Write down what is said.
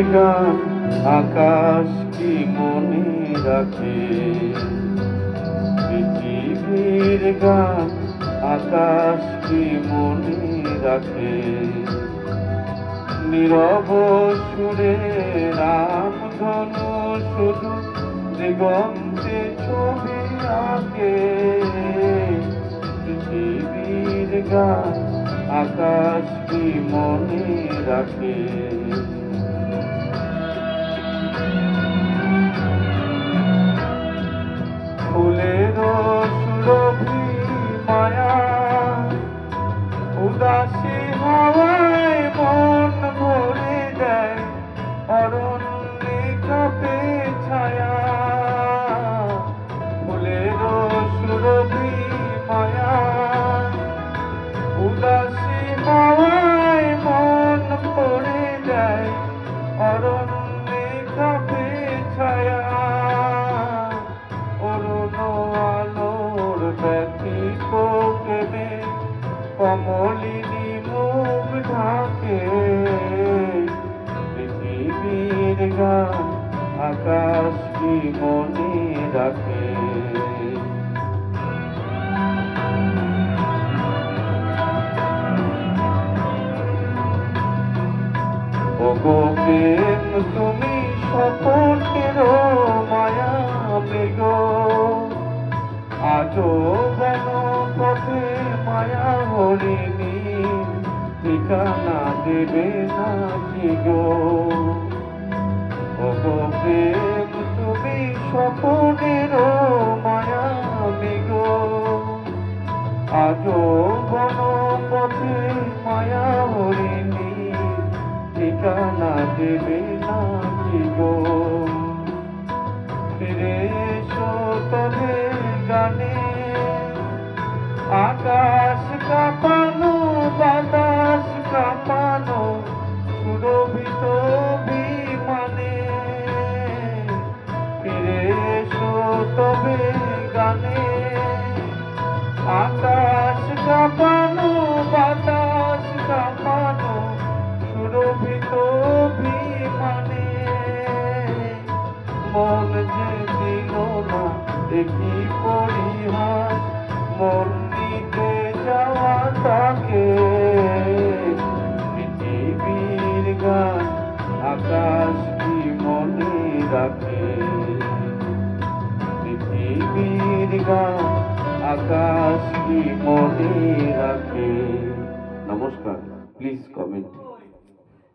গান আকাশ কি মনে রাখে, পৃথিবীর গান আকাশ কি মনে রাখে। নীরব সুরে রামধনু শুধু দিগন্তে ছবি আঁকে, পৃথিবীর গান আকাশ কি মনে রাখে। ফুলের সুরভি মায়া উদাসী হাওয়ায় মন ভরে দেয়, অরণ্যে কাঁপে ছায়া। ফুলের সুরভি মায়া উদাসী হাওয়ায় মন ভরে দেয়, অরণ্যে কাঁপে ছায়া। অরুণ আলোর ব্যথিত প্রেমে কমলিনী মুখ ঢাকে, পৃথিবীর গান আকাশ কি মনে রাখে। ওগো প্রেম তুমি স্বপনের মায়া মৃগ, আজো বন পথে মায়া হরিণী ঠিকানা দেবে না কি গো। ওগো প্রেম তুমি স্বপনের মায়া মৃগ, আজো বন পথে মায়া হরিণী ঠিকানা দেবে না কি গো। ফিরে এসো তবে গানে আকাশ কাঁপানো বাতাস কাঁপানো সুরভিত বিমানে। ফিরে এসো তবে গানে আকাশ কাঁপানো বাতাস কাঁপানো সুরভিত বিমানে। মন যে দিল না দেখি পরিহাস, মন নিতে যাওয়া তাকে, পৃথিবীর গান আকাশ কি মনে রাখে। পৃথিবীর গান আকাশ কি মনে রাখে। নমস্কার, প্লিজ কমেন্ট।